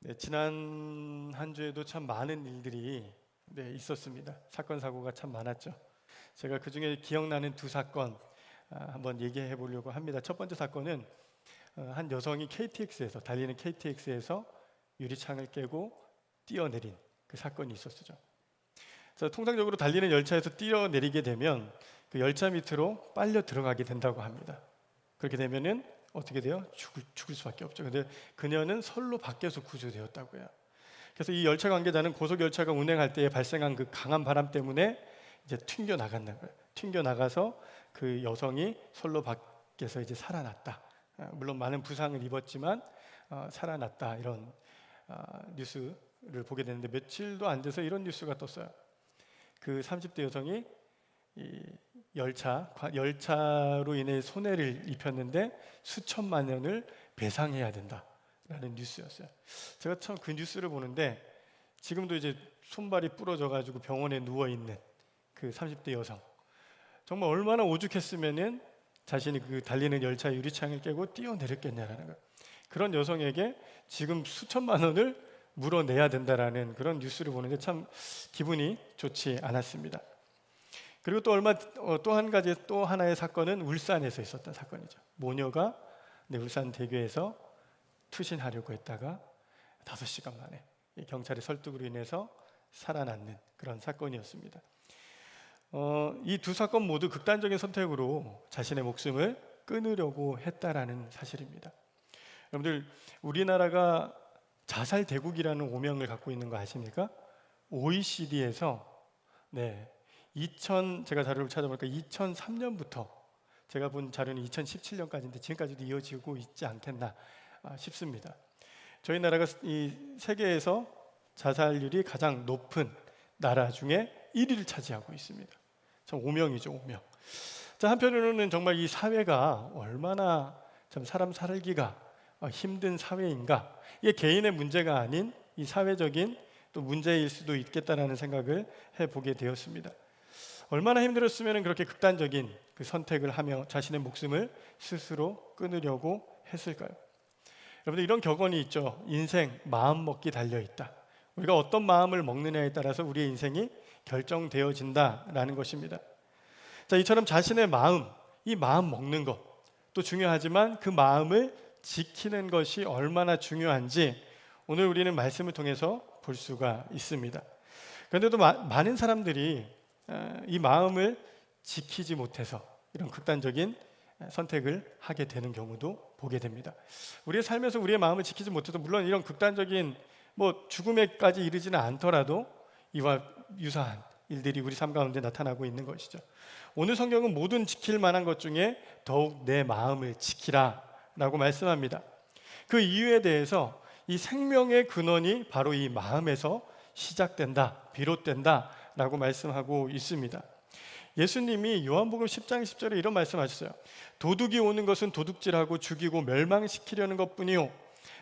네, 지난 한 주에도 참 많은 일들이 있었습니다. 사건 사고가 참 많았죠. 제가 그 중에 기억나는 두 사건 한번 얘기해 보려고 합니다. 첫 번째 사건은 한 여성이 달리는 KTX에서 유리창을 깨고 뛰어내린 그 사건이 있었죠. 그래서 통상적으로 달리는 열차에서 뛰어내리게 되면 그 열차 밑으로 빨려 들어가게 된다고 합니다. 그렇게 되면은 어떻게 돼요? 죽을 수밖에 없죠. 근데 그녀는 선로 밖에서 구조되었다고요. 그래서 이 열차 관계자는 고속 열차가 운행할 때 발생한 그 강한 바람 때문에 이제 튕겨 나갔나 봐요. 튕겨 나가서 그 여성이 선로 밖에서 이제 살아났다. 물론 많은 부상을 입었지만 살아났다, 이런 뉴스를 보게 되는데, 며칠도 안 돼서 이런 뉴스가 떴어요. 그 30대 여성이 이 열차로 인해 손해를 입혔는데 수천만 원을 배상해야 된다라는 뉴스였어요. 제가 처음 그 뉴스를 보는데 지금도 이제 손발이 부러져 가지고 병원에 누워 있는 그 30대 여성, 정말 얼마나 오죽했으면은 자신이 그 달리는 열차 유리창을 깨고 뛰어내렸겠냐라는 거예요. 그런 여성에게 지금 수천만 원을 물어내야 된다라는 그런 뉴스를 보는데 참 기분이 좋지 않았습니다. 그리고 또 하나의 사건은 울산에서 있었던 사건이죠. 모녀가 울산 대교에서 투신하려고 했다가 5시간 만에 경찰의 설득으로 인해서 살아났는 그런 사건이었습니다. 이 두 사건 모두 극단적인 선택으로 자신의 목숨을 끊으려고 했다라는 사실입니다. 여러분들, 우리나라가 자살 대국이라는 오명을 갖고 있는 거 아십니까? OECD에서 제가 자료를 찾아보니까 2003년부터, 제가 본 자료는 2017년까지인데 지금까지도 이어지고 있지 않겠나 싶습니다. 저희 나라가 이 세계에서 자살률이 가장 높은 나라 중에 1위를 차지하고 있습니다. 참 오명이죠, 오명. 자, 한편으로는 정말 이 사회가 얼마나 참 사람 살기가 힘든 사회인가, 이게 개인의 문제가 아닌 이 사회적인 또 문제일 수도 있겠다라는 생각을 해보게 되었습니다. 얼마나 힘들었으면 그렇게 극단적인 그 선택을 하며 자신의 목숨을 스스로 끊으려고 했을까요? 여러분들, 이런 격언이 있죠. 인생 마음먹기 달려있다. 우리가 어떤 마음을 먹느냐에 따라서 우리의 인생이 결정되어진다라는 것입니다. 자, 이처럼 자신의 마음, 이 마음 먹는 것도 중요하지만 그 마음을 지키는 것이 얼마나 중요한지 오늘 우리는 말씀을 통해서 볼 수가 있습니다. 그런데도 많은 사람들이 이 마음을 지키지 못해서 이런 극단적인 선택을 하게 되는 경우도 보게 됩니다. 우리의 삶에서 우리의 마음을 지키지 못해도, 물론 이런 극단적인 죽음에까지 이르지는 않더라도 이와 유사한 일들이 우리 삶 가운데 나타나고 있는 것이죠. 오늘 성경은 모든 지킬 만한 것 중에 더욱 내 마음을 지키라 라고 말씀합니다. 그 이유에 대해서 이 생명의 근원이 바로 이 마음에서 시작된다, 비롯된다 라고 말씀하고 있습니다. 예수님이 요한복음 10장 10절에 이런 말씀하셨어요. 도둑이 오는 것은 도둑질하고 죽이고 멸망시키려는 것뿐이요,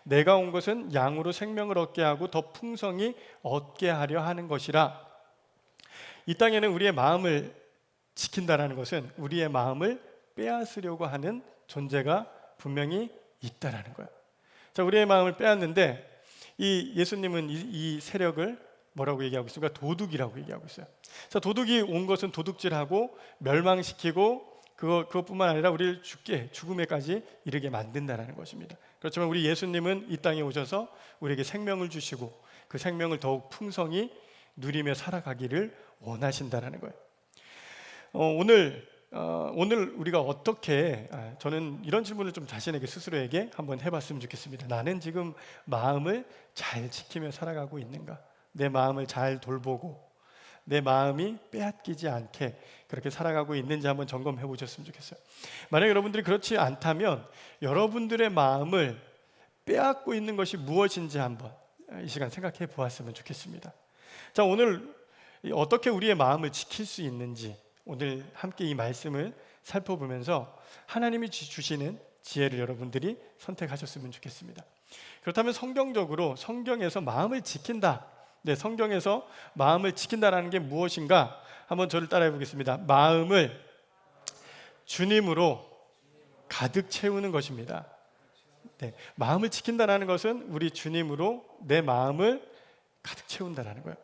내가 온 것은 양으로 생명을 얻게 하고 더 풍성히 얻게 하려 하는 것이라. 이 땅에는 우리의 마음을 지킨다라는 것은 우리의 마음을 빼앗으려고 하는 존재가 분명히 있다라는 거예요. 자, 우리의 마음을 빼앗는데 이 예수님은 이 세력을 뭐라고 얘기하고 있습니까? 도둑이라고 얘기하고 있어요. 자, 도둑이 온 것은 도둑질하고 멸망시키고 그것뿐만 아니라 우리를 죽음에까지 이르게 만든다는 것입니다. 그렇지만 우리 예수님은 이 땅에 오셔서 우리에게 생명을 주시고 그 생명을 더욱 풍성히 누리며 살아가기를 원하신다는 거예요. 오늘 우리가 어떻게, 저는 이런 질문을 좀 자신에게 스스로에게 한번 해봤으면 좋겠습니다. 나는 지금 마음을 잘 지키며 살아가고 있는가? 내 마음을 잘 돌보고 내 마음이 빼앗기지 않게 그렇게 살아가고 있는지 한번 점검해 보셨으면 좋겠어요. 만약 여러분들이 그렇지 않다면 여러분들의 마음을 빼앗고 있는 것이 무엇인지 한번 이 시간 생각해 보았으면 좋겠습니다. 자, 오늘 어떻게 우리의 마음을 지킬 수 있는지 오늘 함께 이 말씀을 살펴보면서 하나님이 주시는 지혜를 여러분들이 선택하셨으면 좋겠습니다. 그렇다면 성경에서 마음을 지킨다, 성경에서 마음을 지킨다라는 게 무엇인가 한번 저를 따라해 보겠습니다. 마음을 주님으로 가득 채우는 것입니다. 네, 마음을 지킨다는 것은 우리 주님으로 내 마음을 가득 채운다는 거예요.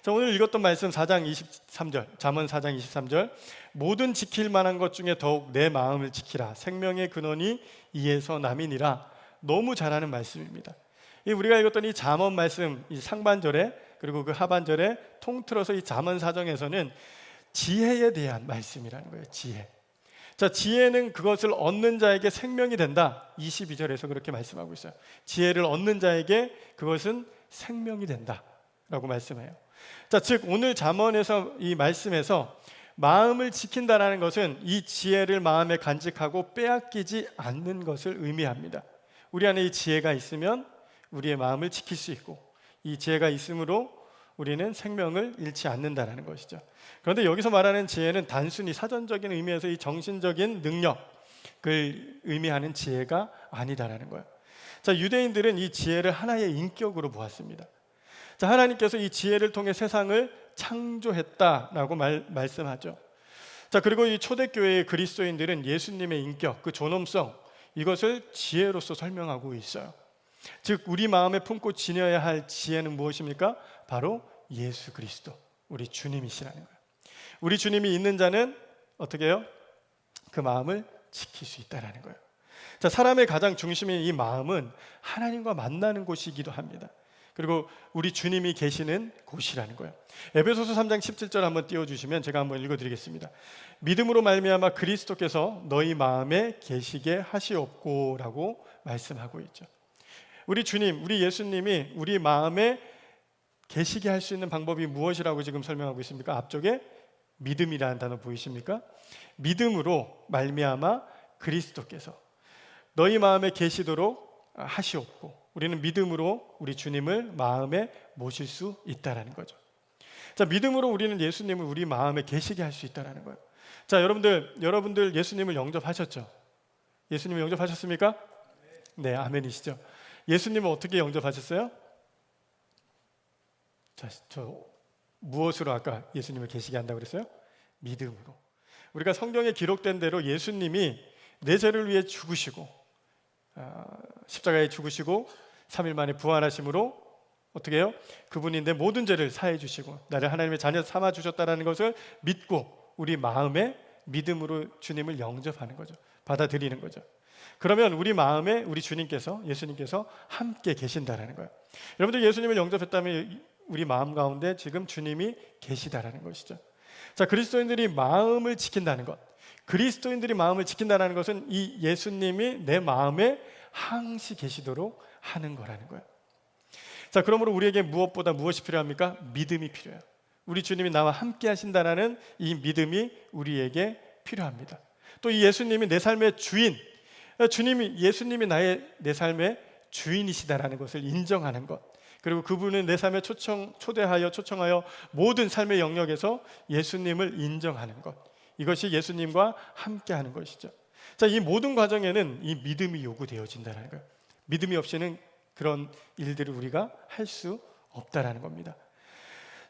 자, 오늘 읽었던 말씀 4장 23절, 잠언 4장 23절, 모든 지킬 만한 것 중에 더욱 내 마음을 지키라. 생명의 근원이 이에서 남이니라. 너무 잘하는 말씀입니다. 우리가 읽었던 이 잠언 말씀, 이 상반절에 그리고 그 하반절에 통틀어서 이 잠언 사정에서는 지혜에 대한 말씀이라는 거예요. 지혜. 자, 지혜는 그것을 얻는 자에게 생명이 된다. 22절에서 그렇게 말씀하고 있어요. 지혜를 얻는 자에게 그것은 생명이 된다라고 말씀해요. 자, 즉 오늘 잠언에서 이 말씀에서 마음을 지킨다라는 것은 이 지혜를 마음에 간직하고 빼앗기지 않는 것을 의미합니다. 우리 안에 이 지혜가 있으면 우리의 마음을 지킬 수 있고, 이 지혜가 있으므로 우리는 생명을 잃지 않는다라는 것이죠. 그런데 여기서 말하는 지혜는 단순히 사전적인 의미에서 이 정신적인 능력을 의미하는 지혜가 아니다라는 거예요. 자, 유대인들은 이 지혜를 하나의 인격으로 보았습니다. 자, 하나님께서 이 지혜를 통해 세상을 창조했다라고 말씀하죠. 자, 그리고 이 초대교회의 그리스도인들은 예수님의 인격, 그 존엄성, 이것을 지혜로서 설명하고 있어요. 즉 우리 마음에 품고 지녀야 할 지혜는 무엇입니까? 바로 예수 그리스도, 우리 주님이시라는 거예요. 우리 주님이 있는 자는 어떻게 해요? 그 마음을 지킬 수 있다라는 거예요. 자, 사람의 가장 중심인 이 마음은 하나님과 만나는 곳이기도 합니다. 그리고 우리 주님이 계시는 곳이라는 거예요. 에베소서 3장 17절 한번 띄워주시면 제가 한번 읽어드리겠습니다. 믿음으로 말미암아 그리스도께서 너희 마음에 계시게 하시옵고라고 말씀하고 있죠. 우리 주님, 우리 예수님이 우리 마음에 계시게 할 수 있는 방법이 무엇이라고 지금 설명하고 있습니까? 앞쪽에 믿음이라는 단어 보이십니까? 믿음으로 말미암아 그리스도께서 너희 마음에 계시도록 하시옵고, 우리는 믿음으로 우리 주님을 마음에 모실 수 있다라는 거죠. 자, 믿음으로 우리는 예수님을 우리 마음에 계시게 할 수 있다라는 거예요. 자, 여러분들 예수님을 영접하셨죠? 예수님을 영접하셨습니까? 네, 아멘이시죠. 예수님은 어떻게 영접하셨어요? 자, 저 무엇으로 아까 예수님을 계시게 한다고 그랬어요? 믿음으로. 우리가 성경에 기록된 대로 예수님이 내 죄를 위해 죽으시고 십자가에 죽으시고 3일 만에 부활하심으로 어떻게 해요? 그분이 내 모든 죄를 사해 주시고 나를 하나님의 자녀 삼아 주셨다는 것을 믿고 우리 마음에 믿음으로 주님을 영접하는 거죠. 받아들이는 거죠. 그러면 우리 마음에 우리 주님께서, 예수님께서 함께 계신다라는 거예요. 여러분들 예수님을 영접했다면 우리 마음 가운데 지금 주님이 계시다라는 것이죠. 자, 그리스도인들이 마음을 지킨다는 것, 그리스도인들이 마음을 지킨다는 것은 이 예수님이 내 마음에 항시 계시도록 하는 거라는 거예요. 자, 그러므로 우리에게 무엇보다 무엇이 필요합니까? 믿음이 필요해요. 우리 주님이 나와 함께 하신다는 이 믿음이 우리에게 필요합니다. 또 이 예수님이 내 삶의 주인, 예수님이 내 삶의 주인이시다라는 것을 인정하는 것, 그리고 그분은 내 삶에 초청하여 모든 삶의 영역에서 예수님을 인정하는 것, 이것이 예수님과 함께하는 것이죠. 자, 이 모든 과정에는 이 믿음이 요구되어진다는 거예요. 믿음이 없이는 그런 일들을 우리가 할 수 없다라는 겁니다.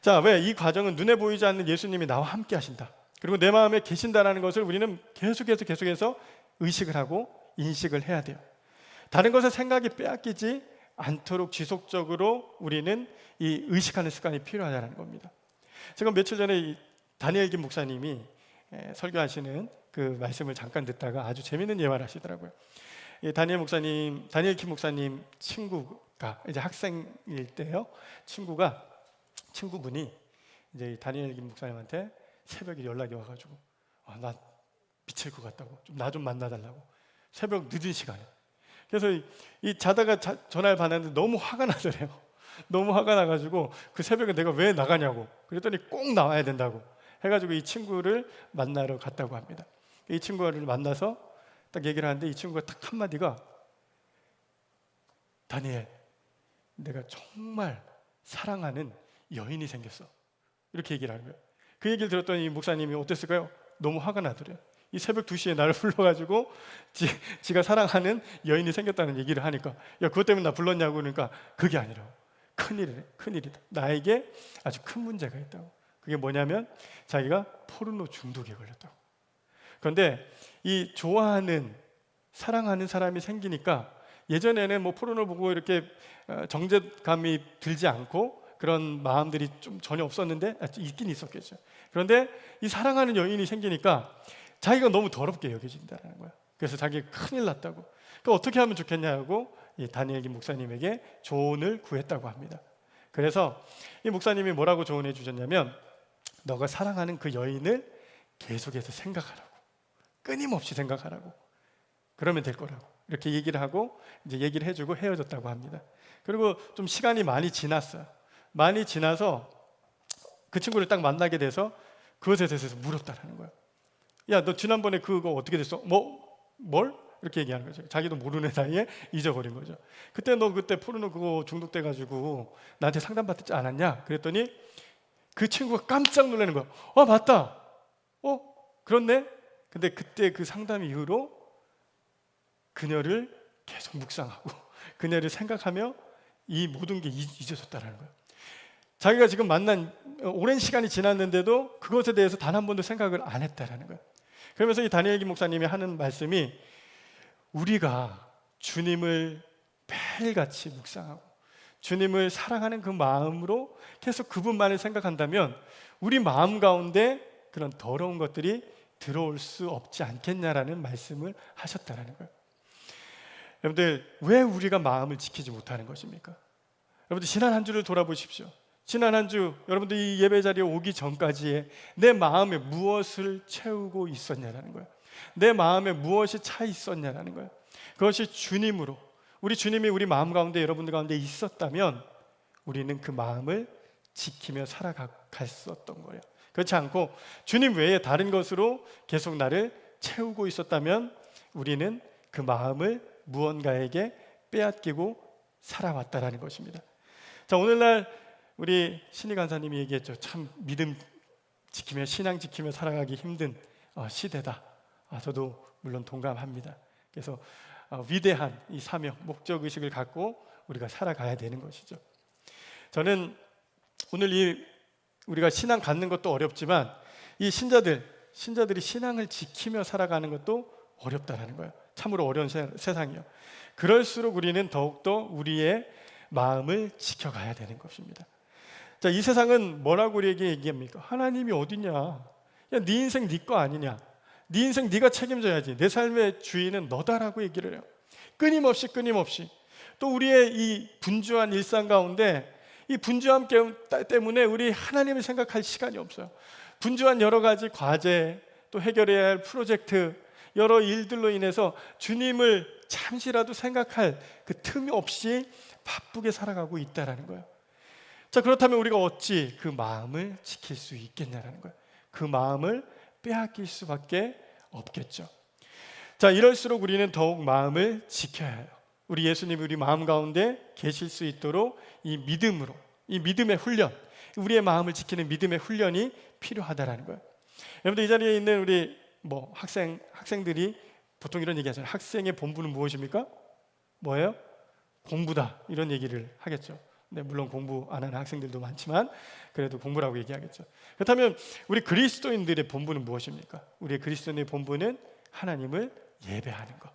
자, 왜? 이 과정은 눈에 보이지 않는 예수님이 나와 함께 하신다, 그리고 내 마음에 계신다라는 것을 우리는 계속해서 의식을 하고 인식을 해야 돼요. 다른 것에 생각이 빼앗기지 않도록 지속적으로 우리는 이 의식하는 습관이 필요하다는 겁니다. 제가 며칠 전에 다니엘 김 목사님이 설교하시는 그 말씀을 잠깐 듣다가 아주 재밌는 예화를 하시더라고요. 다니엘 김 목사님 친구가 이제 학생일 때요. 친구분이 이제 다니엘 김 목사님한테 새벽에 연락이 와가지고 나 미칠 것 같다고, 나 좀 만나달라고, 새벽 늦은 시간에. 그래서 자다가 전화를 받았는데 너무 화가 나더래요. 너무 화가 나가지고 그 새벽에 내가 왜 나가냐고, 그랬더니 꼭 나와야 된다고 해가지고 이 친구를 만나러 갔다고 합니다. 이 친구를 만나서 딱 얘기를 하는데 이 친구가 딱 한마디가, 다니엘, 내가 정말 사랑하는 여인이 생겼어, 이렇게 얘기를 하는 거예요. 그 얘기를 들었더니 이 목사님이 어땠을까요? 너무 화가 나더래요. 이 새벽 2시에 나를 불러가지고 지가 사랑하는 여인이 생겼다는 얘기를 하니까, 야, 그것 때문에 나 불렀냐고. 그러니까 그게 아니라 큰일이다. 나에게 아주 큰 문제가 있다고. 그게 뭐냐면 자기가 포르노 중독에 걸렸다고. 그런데 이 좋아하는, 사랑하는 사람이 생기니까 예전에는 뭐 포르노 보고 이렇게 정죄감이 들지 않고 그런 마음들이 좀 전혀 없었는데 있긴 있었겠죠. 그런데 이 사랑하는 여인이 생기니까 자기가 너무 더럽게 여겨진다는 거야. 그래서 자기가 큰일 났다고. 그러니까 어떻게 하면 좋겠냐고 이 다니엘 김 목사님에게 조언을 구했다고 합니다. 그래서 이 목사님이 뭐라고 조언해 주셨냐면, 너가 사랑하는 그 여인을 계속해서 생각하라고, 끊임없이 생각하라고, 그러면 될 거라고 이렇게 얘기를 하고 이제 얘기를 해주고 헤어졌다고 합니다. 그리고 좀 시간이 많이 지났어요. 많이 지나서 그 친구를 딱 만나게 돼서 그것에 대해서 물었다라는 거예요. 야, 너 지난번에 그거 어떻게 됐어? 뭘? 이렇게 얘기하는 거죠. 자기도 모르는 사이에 잊어버린 거죠. 그때 너 그때 포르노 그거 중독돼가지고 나한테 상담받지 않았냐? 그랬더니 그 친구가 깜짝 놀라는 거야. 맞다. 그렇네. 근데 그때 그 상담 이후로 그녀를 계속 묵상하고 그녀를 생각하며 이 모든 게 잊어졌다는 거예요. 자기가 지금 만난 오랜 시간이 지났는데도 그것에 대해서 단 한 번도 생각을 안 했다는 거예요. 그러면서 이 다니엘 김 목사님이 하는 말씀이, 우리가 주님을 매일같이 묵상하고 주님을 사랑하는 그 마음으로 계속 그분만을 생각한다면 우리 마음 가운데 그런 더러운 것들이 들어올 수 없지 않겠냐라는 말씀을 하셨다는 거예요. 여러분들, 왜 우리가 마음을 지키지 못하는 것입니까? 여러분들, 지난 한 주를 돌아보십시오. 지난 한 주 여러분들 이 예배 자리에 오기 전까지에 내 마음에 무엇을 채우고 있었냐라는 거예요. 내 마음에 무엇이 차 있었냐라는 거예요. 그것이 주님으로, 우리 주님이 우리 마음 가운데, 여러분들 가운데 있었다면 우리는 그 마음을 지키며 살아갔었던 거예요. 그렇지 않고 주님 외에 다른 것으로 계속 나를 채우고 있었다면 우리는 그 마음을 무언가에게 빼앗기고 살아왔다라는 것입니다. 자, 오늘날 우리 신희 간사님이 얘기했죠. 참 믿음 지키며 신앙 지키며 살아가기 힘든 시대다. 저도 물론 동감합니다. 그래서 위대한 이 사명, 목적 의식을 갖고 우리가 살아가야 되는 것이죠. 저는 오늘 우리가 신앙 갖는 것도 어렵지만 이 신자들이 신앙을 지키며 살아가는 것도 어렵다라는 거예요. 참으로 어려운 세상이요. 그럴수록 우리는 더욱더 우리의 마음을 지켜가야 되는 것입니다. 자, 이 세상은 뭐라고 우리에게 얘기합니까? 하나님이 어디냐? 야, 네 인생 네 거 아니냐? 네 인생 네가 책임져야지. 내 삶의 주인은 너다라고 얘기를 해요. 끊임없이 또 우리의 이 분주한 일상 가운데 이 분주함 때문에 우리 하나님을 생각할 시간이 없어요. 분주한 여러 가지 과제, 또 해결해야 할 프로젝트, 여러 일들로 인해서 주님을 잠시라도 생각할 그 틈이 없이 바쁘게 살아가고 있다라는 거예요. 자, 그렇다면 우리가 어찌 그 마음을 지킬 수 있겠냐라는 거예요. 그 마음을 빼앗길 수밖에 없겠죠. 자, 이럴수록 우리는 더욱 마음을 지켜야 해요. 우리 예수님이 우리 마음 가운데 계실 수 있도록 이 믿음으로, 이 믿음의 훈련, 우리의 마음을 지키는 믿음의 훈련이 필요하다라는 거예요. 여러분들, 이 자리에 있는 우리 학생들이 보통 이런 얘기 하잖아요. 학생의 본분은 무엇입니까? 뭐예요? 공부다, 이런 얘기를 하겠죠. 네, 물론 공부 안 하는 학생들도 많지만 그래도 공부라고 얘기하겠죠. 그렇다면 우리 그리스도인들의 본분은 무엇입니까? 우리 그리스도인의 본분은 하나님을 예배하는 것.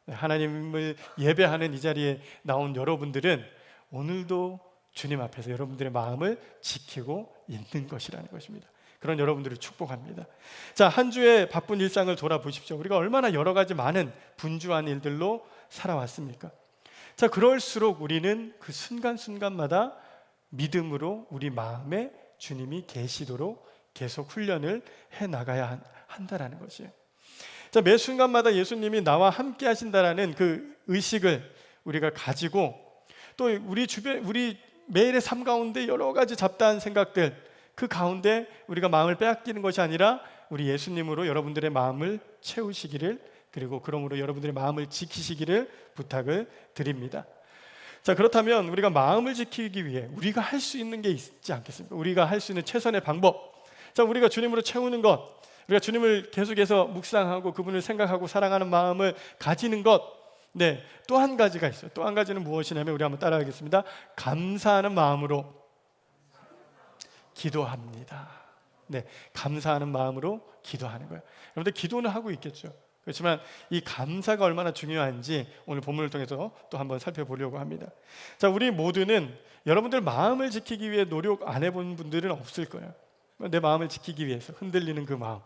하나님을 예배하는 이 자리에 나온 여러분들은 오늘도 주님 앞에서 여러분들의 마음을 지키고 있는 것이라는 것입니다. 그런 여러분들을 축복합니다. 자, 한 주의 바쁜 일상을 돌아보십시오. 우리가 얼마나 여러 가지 많은 분주한 일들로 살아왔습니까? 자, 그럴수록 우리는 그 순간순간마다 믿음으로 우리 마음에 주님이 계시도록 계속 훈련을 해나가야 한다라는 것이에요. 자, 매 순간마다 예수님이 나와 함께 하신다라는 그 의식을 우리가 가지고 또 우리 매일의 삶 가운데 여러 가지 잡다한 생각들, 그 가운데 우리가 마음을 빼앗기는 것이 아니라 우리 예수님으로 여러분들의 마음을 채우시기를, 그리고 그러므로 여러분들의 마음을 지키시기를 부탁을 드립니다. 자, 그렇다면 우리가 마음을 지키기 위해 우리가 할 수 있는 게 있지 않겠습니까? 우리가 할 수 있는 최선의 방법. 자, 우리가 주님으로 채우는 것, 우리가 주님을 계속해서 묵상하고 그분을 생각하고 사랑하는 마음을 가지는 것. 네, 또 한 가지가 있어요. 또 한 가지는 무엇이냐면, 우리 한번 따라하겠습니다. 감사하는 마음으로 기도합니다. 네, 감사하는 마음으로 기도하는 거예요. 여러분들, 기도는 하고 있겠죠. 그렇지만 이 감사가 얼마나 중요한지 오늘 본문을 통해서 또 한번 살펴보려고 합니다. 자, 우리 모두는 여러분들 마음을 지키기 위해 노력 안 해본 분들은 없을 거예요. 내 마음을 지키기 위해서 흔들리는 그 마음,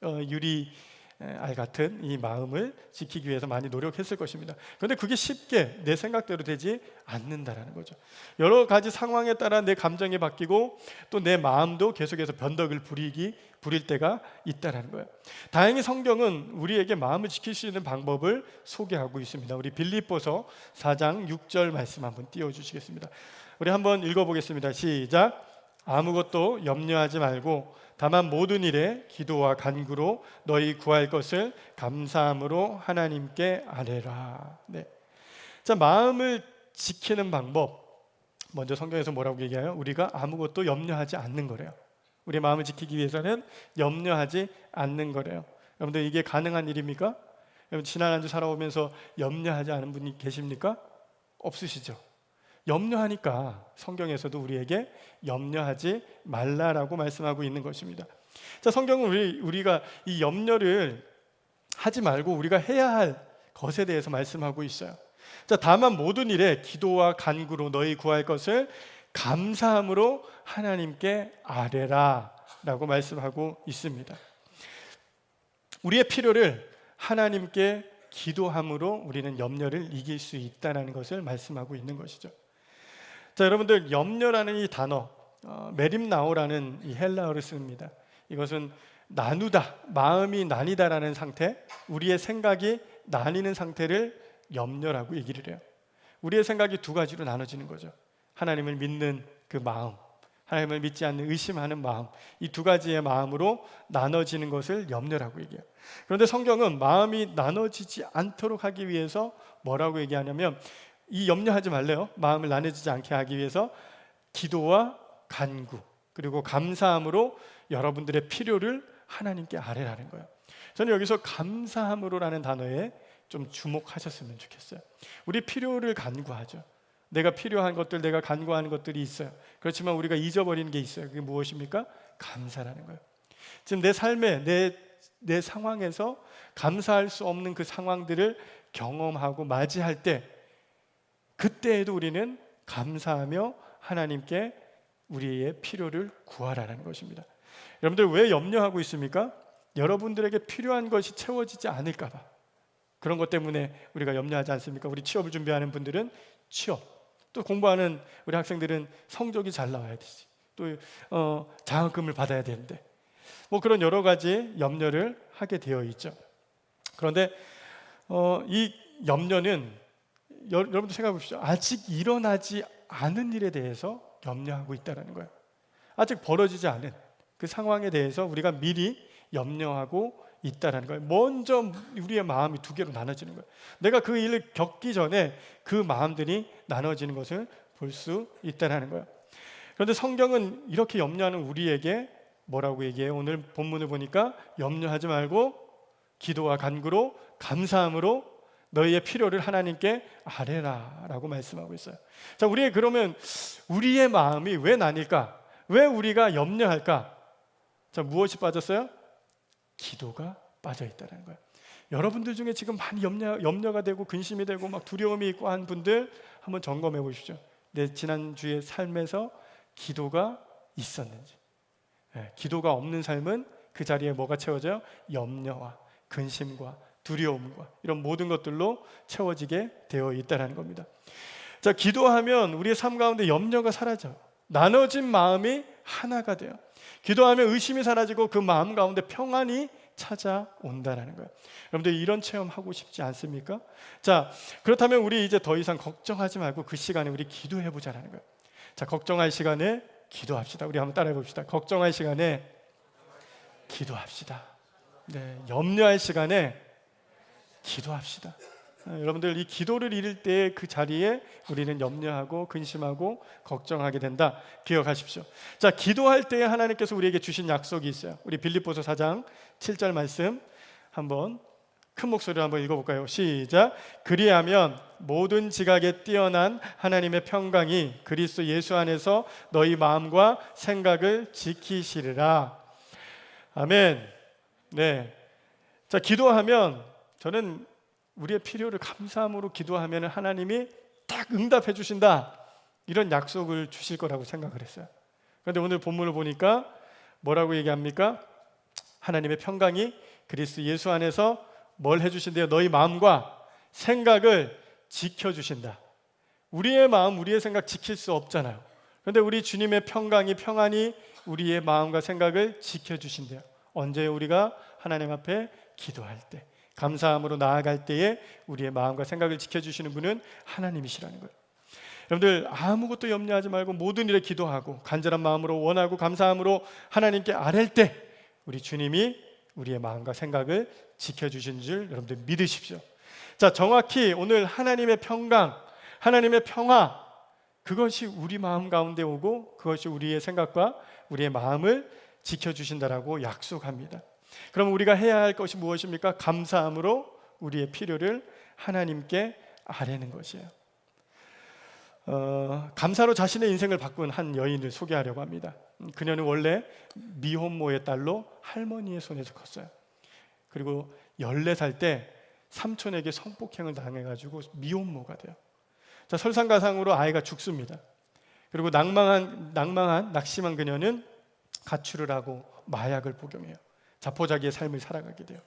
유리 알 같은 이 마음을 지키기 위해서 많이 노력했을 것입니다. 그런데 그게 쉽게 내 생각대로 되지 않는다라는 거죠. 여러 가지 상황에 따라 내 감정이 바뀌고 또 내 마음도 계속해서 변덕을 부릴 때가 있다라는 거예요. 다행히 성경은 우리에게 마음을 지킬 수 있는 방법을 소개하고 있습니다. 우리 빌립보서 4장 6절 말씀 한번 띄워주시겠습니다. 우리 한번 읽어보겠습니다. 시작. 아무것도 염려하지 말고 다만 모든 일에 기도와 간구로 너희 구할 것을 감사함으로 하나님께 아뢰라. 네. 자, 마음을 지키는 방법, 먼저 성경에서 뭐라고 얘기해요? 우리가 아무것도 염려하지 않는 거래요. 우리 마음을 지키기 위해서는 염려하지 않는 거래요. 여러분들 이게 가능한 일입니까? 여러분 지난 한 주 살아오면서 염려하지 않은 분이 계십니까? 없으시죠? 염려하니까 성경에서도 우리에게 염려하지 말라라고 말씀하고 있는 것입니다. 자, 성경은 우리가 이 염려를 하지 말고 우리가 해야 할 것에 대해서 말씀하고 있어요. 자, 다만 모든 일에 기도와 간구로 너희 구할 것을 감사함으로 하나님께 아뢰라라고 말씀하고 있습니다. 우리의 필요를 하나님께 기도함으로 우리는 염려를 이길 수 있다는 것을 말씀하고 있는 것이죠. 자, 여러분들 염려라는 이 단어 메림나오라는 이 헬라어를 씁니다. 이것은 나누다, 마음이 나뉘다라는 상태, 우리의 생각이 나뉘는 상태를 염려라고 얘기를 해요. 우리의 생각이 두 가지로 나눠지는 거죠. 하나님을 믿는 그 마음, 하나님을 믿지 않는 의심하는 마음, 이 두 가지의 마음으로 나눠지는 것을 염려라고 얘기해요. 그런데 성경은 마음이 나눠지지 않도록 하기 위해서 뭐라고 얘기하냐면 이 염려하지 말래요. 마음을 나눠지지 않게 하기 위해서 기도와 간구 그리고 감사함으로 여러분들의 필요를 하나님께 아뢰라는 거예요. 저는 여기서 감사함으로라는 단어에 좀 주목하셨으면 좋겠어요. 우리 필요를 간구하죠. 내가 필요한 것들, 내가 간구하는 것들이 있어요. 그렇지만 우리가 잊어버리는 게 있어요. 그게 무엇입니까? 감사라는 거예요. 지금 내 삶에 내 상황에서 감사할 수 없는 그 상황들을 경험하고 맞이할 때 그때에도 우리는 감사하며 하나님께 우리의 필요를 구하라는 것입니다. 여러분들 왜 염려하고 있습니까? 여러분들에게 필요한 것이 채워지지 않을까 봐. 그런 것 때문에 우리가 염려하지 않습니까? 우리 취업을 준비하는 분들은 취업, 또 공부하는 우리 학생들은 성적이 잘 나와야 되지, 또 장학금을 받아야 되는데 뭐 그런 여러 가지 염려를 하게 되어 있죠. 그런데 이 염려는 여러분들 생각해 보십시오. 아직 일어나지 않은 일에 대해서 염려하고 있다는 거예요. 아직 벌어지지 않은 그 상황에 대해서 우리가 미리 염려하고 있다는 거예요. 먼저 우리의 마음이 두 개로 나눠지는 거예요. 내가 그 일을 겪기 전에 그 마음들이 나눠지는 것을 볼 수 있다는 거예요. 그런데 성경은 이렇게 염려하는 우리에게 뭐라고 얘기해요? 오늘 본문을 보니까 염려하지 말고 기도와 간구로 감사함으로 너희의 필요를 하나님께 아뢰라 라고 말씀하고 있어요. 자, 그러면 우리의 마음이 왜 나뉠까? 왜 우리가 염려할까? 자, 무엇이 빠졌어요? 기도가 빠져 있다는 거예요. 여러분들 중에 지금 많이 염려가 되고 근심이 되고 막 두려움이 있고 한 분들 한번 점검해 보십시오. 내 지난주의 삶에서 기도가 있었는지. 기도가 없는 삶은 그 자리에 뭐가 채워져요? 염려와 근심과 두려움과 이런 모든 것들로 채워지게 되어 있다는 겁니다. 자, 기도하면 우리의 삶 가운데 염려가 사라져요. 나눠진 마음이 하나가 돼요. 기도하면 의심이 사라지고 그 마음 가운데 평안이 찾아온다는 거예요. 여러분들 이런 체험 하고 싶지 않습니까? 자, 그렇다면 우리 이제 더 이상 걱정하지 말고 그 시간에 우리 기도해 보자라는 거예요. 자, 걱정할 시간에 기도합시다. 우리 한번 따라해 봅시다. 걱정할 시간에 기도합시다. 네, 염려할 시간에 기도합시다. 여러분들 이 기도를 잃을 때 그 자리에 우리는 염려하고 근심하고 걱정하게 된다. 기억하십시오. 자, 기도할 때 하나님께서 우리에게 주신 약속이 있어요. 우리 빌립보서 4장 7절 말씀 한번 큰 목소리로 한번 읽어볼까요? 시작. 그리하면 모든 지각에 뛰어난 하나님의 평강이 그리스도 예수 안에서 너희 마음과 생각을 지키시리라. 아멘. 네. 자, 기도하면 저는 우리의 필요를 감사함으로 기도하면 하나님이 딱 응답해 주신다, 이런 약속을 주실 거라고 생각을 했어요. 그런데 오늘 본문을 보니까 뭐라고 얘기합니까? 하나님의 평강이 그리스도 예수 안에서 뭘 해주신대요? 너희 마음과 생각을 지켜주신다. 우리의 마음, 우리의 생각 지킬 수 없잖아요. 그런데 우리 주님의 평강이, 평안이 우리의 마음과 생각을 지켜주신대요. 언제? 우리가 하나님 앞에 기도할 때, 감사함으로 나아갈 때에 우리의 마음과 생각을 지켜주시는 분은 하나님이시라는 거예요. 여러분들 아무것도 염려하지 말고 모든 일에 기도하고 간절한 마음으로 원하고 감사함으로 하나님께 아랠 때 우리 주님이 우리의 마음과 생각을 지켜주신 줄 여러분들 믿으십시오. 자, 정확히 오늘 하나님의 평강, 하나님의 평화, 그것이 우리 마음 가운데 오고 그것이 우리의 생각과 우리의 마음을 지켜주신다라고 약속합니다. 그럼 우리가 해야 할 것이 무엇입니까? 감사함으로 우리의 필요를 하나님께 아뢰는 것이에요. 감사로 자신의 인생을 바꾼 한 여인을 소개하려고 합니다. 그녀는 원래 미혼모의 딸로 할머니의 손에서 컸어요. 그리고 14살 때 삼촌에게 성폭행을 당해가지고 미혼모가 돼요. 자, 설상가상으로 아이가 죽습니다. 그리고 낙심한 그녀는 가출을 하고 마약을 복용해요. 자포자기의 삶을 살아가게 돼요.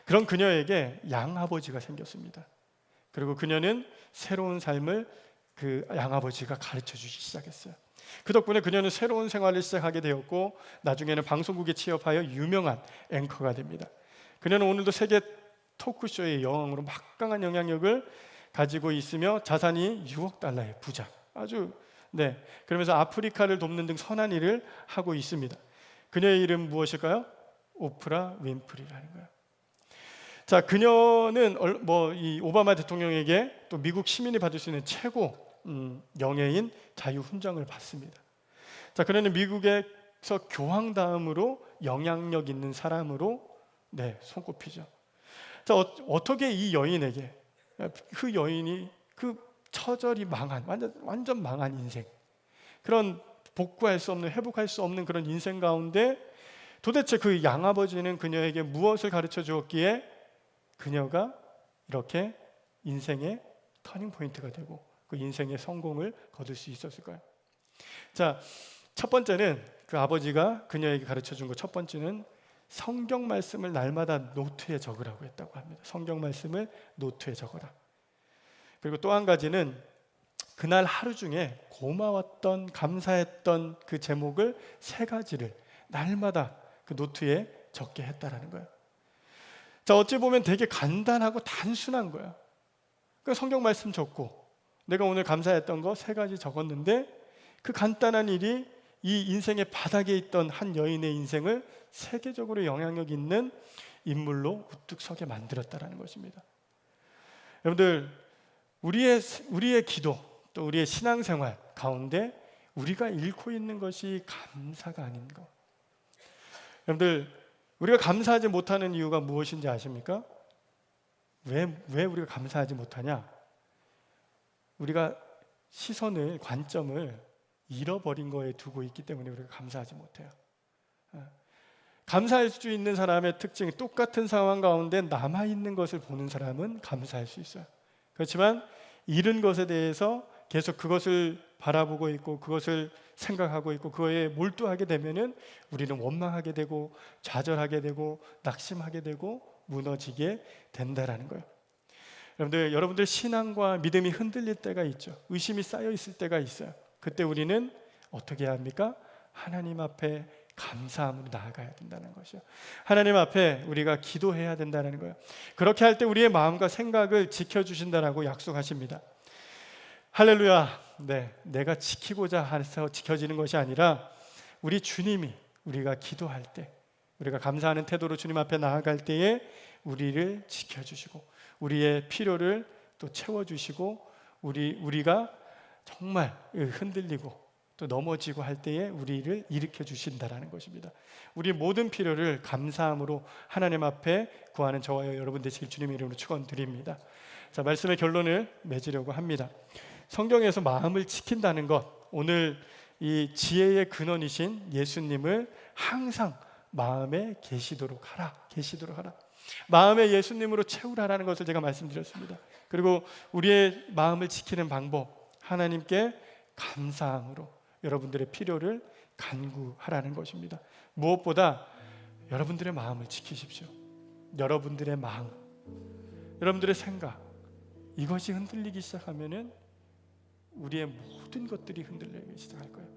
그런 그녀에게 양아버지가 생겼습니다. 그리고 그녀는 새로운 삶을 그 양아버지가 가르쳐 주기 시작했어요. 그 덕분에 그녀는 새로운 생활을 시작하게 되었고 나중에는 방송국에 취업하여 유명한 앵커가 됩니다. 그녀는 오늘도 세계 토크쇼의 여왕으로 막강한 영향력을 가지고 있으며 자산이 6억 달러의 부자, 그러면서 아프리카를 돕는 등 선한 일을 하고 있습니다. 그녀의 이름 무엇일까요? 오프라 윈프리라는 거예요. 자, 그녀는 이 오바마 대통령에게 또 미국 시민이 받을 수 있는 최고 영예인 자유훈장을 받습니다. 자, 그녀는 미국에서 교황 다음으로 영향력 있는 사람으로 손꼽히죠. 자, 어떻게 이 여인에게, 그 여인이 그 처절히 망한, 완전 망한 인생, 그런 복구할 수 없는, 회복할 수 없는 그런 인생 가운데 도대체 그 양아버지는 그녀에게 무엇을 가르쳐 주었기에 그녀가 이렇게 인생의 터닝 포인트가 되고 그 인생의 성공을 거둘 수 있었을까요? 자, 첫 번째는 그 아버지가 그녀에게 가르쳐 준 것, 첫 번째는 성경 말씀을 날마다 노트에 적으라고 했다고 합니다. 성경 말씀을 노트에 적어라. 그리고 또 한 가지는 그날 하루 중에 고마웠던, 감사했던 그 제목을 3가지를 날마다 그 노트에 적게 했다라는 거예요. 자, 어찌 보면 되게 간단하고 단순한 거야. 그러니까 성경 말씀 적고 내가 오늘 감사했던 거 3가지 적었는데 그 간단한 일이 이 인생의 바닥에 있던 한 여인의 인생을 세계적으로 영향력 있는 인물로 우뚝 서게 만들었다라는 것입니다. 여러분들, 우리의 기도 또 우리의 신앙생활 가운데 우리가 잃고 있는 것이 감사가 아닌 것. 여러분들, 우리가 감사하지 못하는 이유가 무엇인지 아십니까? 왜 우리가 감사하지 못하냐? 우리가 시선을, 관점을 잃어버린 거에 두고 있기 때문에 우리가 감사하지 못해요. 감사할 수 있는 사람의 특징이 똑같은 상황 가운데 남아있는 것을 보는 사람은 감사할 수 있어요. 그렇지만 잃은 것에 대해서 계속 그것을 바라보고 있고 그것을 생각하고 있고 그거에 몰두하게 되면은 우리는 원망하게 되고 좌절하게 되고 낙심하게 되고 무너지게 된다라는 거예요. 여러분들 신앙과 믿음이 흔들릴 때가 있죠. 의심이 쌓여 있을 때가 있어요. 그때 우리는 어떻게 해야 합니까? 하나님 앞에 감사함으로 나아가야 된다는 것이요. 하나님 앞에 우리가 기도해야 된다는 거예요. 그렇게 할 때 우리의 마음과 생각을 지켜주신다라고 약속하십니다. 할렐루야. 내가 지키고자 해서 지켜지는 것이 아니라 우리 주님이 우리가 기도할 때, 우리가 감사하는 태도로 주님 앞에 나아갈 때에 우리를 지켜주시고 우리의 필요를 또 채워주시고 우리가 정말 흔들리고 또 넘어지고 할 때에 우리를 일으켜 주신다라는 것입니다. 우리 모든 필요를 감사함으로 하나님 앞에 구하는 저와 여러분 되시길 주님의 이름으로 축원드립니다. 자, 말씀의 결론을 맺으려고 합니다. 성경에서 마음을 지킨다는 것, 오늘 이 지혜의 근원이신 예수님을 항상 마음에 계시도록 하라. 마음에 예수님으로 채우라라는 것을 제가 말씀드렸습니다. 그리고 우리의 마음을 지키는 방법, 하나님께 감사함으로 여러분들의 필요를 간구하라는 것입니다. 무엇보다 여러분들의 마음을 지키십시오. 여러분들의 마음, 여러분들의 생각, 이것이 흔들리기 시작하면은 우리의 모든 것들이 흔들리기 시작할 거예요.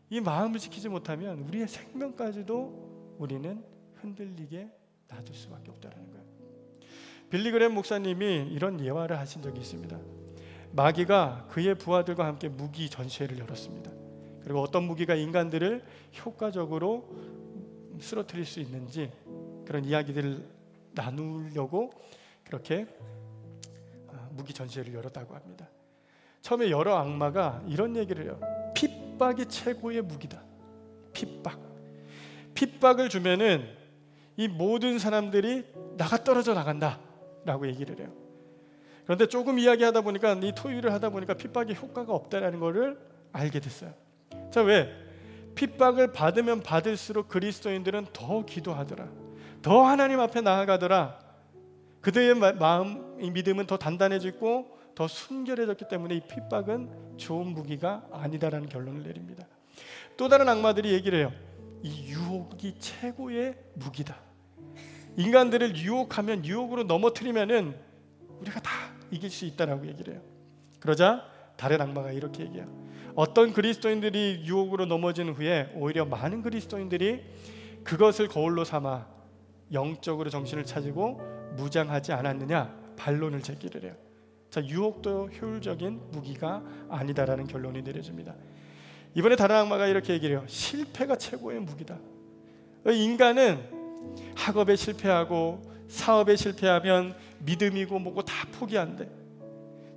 이 마음을 지키지 못하면 우리의 생명까지도 우리는 흔들리게 놔둘 수밖에 없다는 거예요. 빌리그램 목사님이 이런 예화를 하신 적이 있습니다. 마귀가 그의 부하들과 함께 무기 전시회를 열었습니다. 그리고 어떤 무기가 인간들을 효과적으로 쓰러뜨릴 수 있는지 그런 이야기들을 나누려고 그렇게 무기 전시회를 열었다고 합니다. 처음에 여러 악마가 이런 얘기를 해요. 핍박이 최고의 무기다. 핍박을 주면은 이 모든 사람들이 나가 떨어져 나간다 라고 얘기를 해요. 그런데 조금 이야기하다 보니까 이 토의를 하다 보니까 핍박이 효과가 없다라는 것을 알게 됐어요. 자, 왜? 핍박을 받으면 받을수록 그리스도인들은 더 기도하더라, 더 하나님 앞에 나아가더라. 그들의 마음, 이 믿음은 더 단단해지고 더 순결해졌기 때문에 이 핍박은 좋은 무기가 아니다라는 결론을 내립니다. 또 다른 악마들이 얘기를 해요. 이 유혹이 최고의 무기다. 인간들을 유혹하면, 유혹으로 넘어뜨리면은 우리가 다 이길 수 있다라고 얘기를 해요. 그러자 다른 악마가 이렇게 얘기해요. 어떤 그리스도인들이 유혹으로 넘어진 후에 오히려 많은 그리스도인들이 그것을 거울로 삼아 영적으로 정신을 차리고 무장하지 않았느냐 반론을 제기를 해요. 자, 유혹도 효율적인 무기가 아니다라는 결론이 내려집니다. 이번에 다른 악마가 이렇게 얘기를 해요. 실패가 최고의 무기다. 인간은 학업에 실패하고 사업에 실패하면 믿음이고 뭐고 다 포기한대.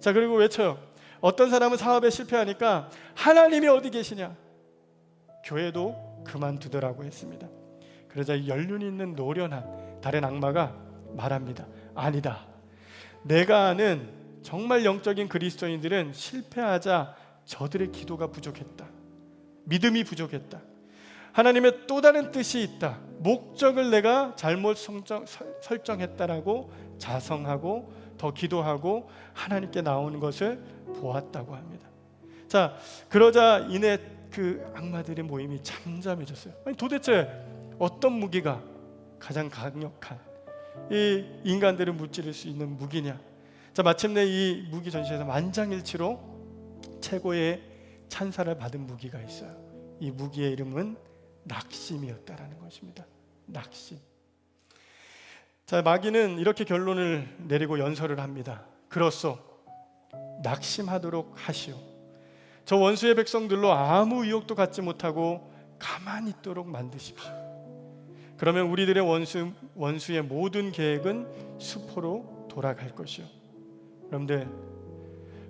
자, 그리고 외쳐요. 어떤 사람은 사업에 실패하니까 하나님이 어디 계시냐, 교회도 그만두더라고 했습니다. 그러자 연륜이 있는 노련한 다른 악마가 말합니다. 아니다. 내가 아는 정말 영적인 그리스도인들은 실패하자 저들의 기도가 부족했다, 믿음이 부족했다, 하나님의 또 다른 뜻이 있다, 목적을 내가 잘못 설정했다라고 자성하고 더 기도하고 하나님께 나오는 것을 보았다고 합니다. 자, 그러자 이내 그 악마들의 모임이 잠잠해졌어요. 아니, 도대체 어떤 무기가 가장 강력한 이 인간들을 무찌를 수 있는 무기냐? 자, 마침내 이 무기 전시에서 만장일치로 최고의 찬사를 받은 무기가 있어요. 이 무기의 이름은 낙심이었다라는 것입니다. 낙심. 자, 마귀는 이렇게 결론을 내리고 연설을 합니다. 그렇소, 낙심하도록 하시오. 저 원수의 백성들로 아무 유혹도 갖지 못하고 가만히 있도록 만드십시오. 그러면 우리들의 원수의 모든 계획은 수포로 돌아갈 것이요. 여러분들,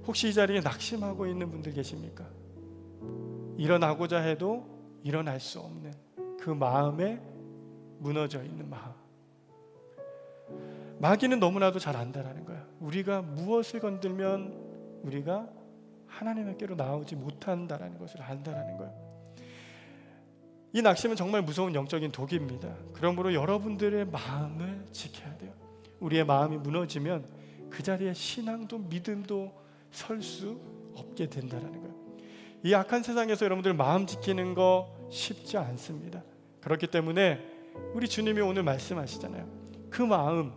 혹시 이 자리에 낙심하고 있는 분들 계십니까? 일어나고자 해도 일어날 수 없는 그 마음에 무너져 있는 마음. 마귀는 너무나도 잘 안다라는 거야. 우리가 무엇을 건들면 우리가 하나님께로 나오지 못한다라는 것을 안다라는 거야. 이 낙심은 정말 무서운 영적인 독입니다. 그러므로 여러분들의 마음을 지켜야 돼요. 우리의 마음이 무너지면 그 자리에 신앙도 믿음도 설 수 없게 된다라는 거예요. 이 악한 세상에서 여러분들 마음 지키는 거 쉽지 않습니다. 그렇기 때문에 우리 주님이 오늘 말씀하시잖아요. 그 마음,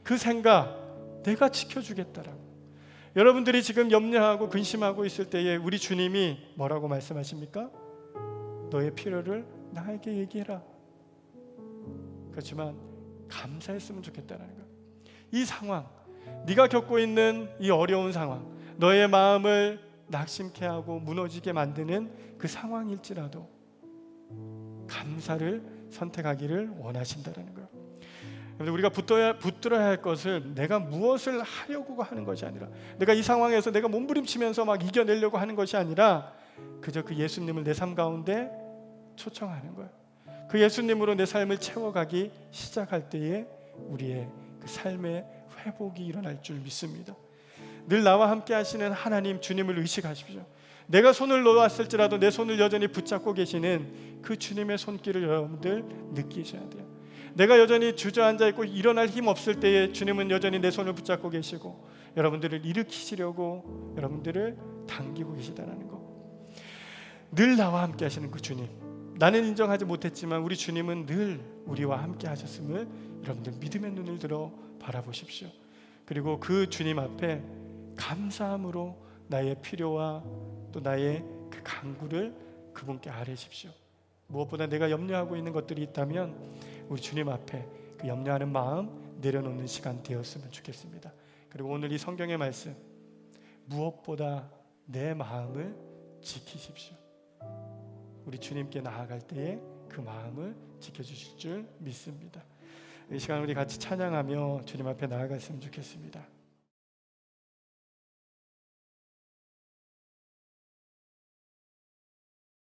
그 생각 내가 지켜주겠다라고. 여러분들이 지금 염려하고 근심하고 있을 때에 우리 주님이 뭐라고 말씀하십니까? 너의 필요를 나에게 얘기해라. 그렇지만 감사했으면 좋겠다는 거예요. 이 상황, 네가 겪고 있는 이 어려운 상황, 너의 마음을 낙심케 하고 무너지게 만드는 그 상황일지라도 감사를 선택하기를 원하신다는 거예요. 우리가 붙들어야 할 것을 내가 무엇을 하려고 하는 것이 아니라, 내가 이 상황에서 내가 몸부림치면서 막 이겨내려고 하는 것이 아니라 그저 그 예수님을 내 삶 가운데 초청하는 거예요. 그 예수님으로 내 삶을 채워가기 시작할 때에 우리의 그 삶의 회복이 일어날 줄 믿습니다. 늘 나와 함께 하시는 하나님 주님을 의식하십시오. 내가 손을 놓았을지라도 내 손을 여전히 붙잡고 계시는 그 주님의 손길을 여러분들 느끼셔야 돼요. 내가 여전히 주저앉아 있고 일어날 힘 없을 때에 주님은 여전히 내 손을 붙잡고 계시고 여러분들을 일으키시려고 여러분들을 당기고 계시다는 거. 늘 나와 함께 하시는 그 주님, 나는 인정하지 못했지만 우리 주님은 늘 우리와 함께 하셨음을 여러분들 믿음의 눈을 들어 바라보십시오. 그리고 그 주님 앞에 감사함으로 나의 필요와 또 나의 그 간구를 그분께 아뢰십시오. 무엇보다 내가 염려하고 있는 것들이 있다면 우리 주님 앞에 그 염려하는 마음 내려놓는 시간 되었으면 좋겠습니다. 그리고 오늘 이 성경의 말씀, 무엇보다 내 마음을 지키십시오. 우리 주님께 나아갈 때에 그 마음을 지켜주실 줄 믿습니다. 이 시간 우리 같이 찬양하며 주님 앞에 나아갔으면 좋겠습니다.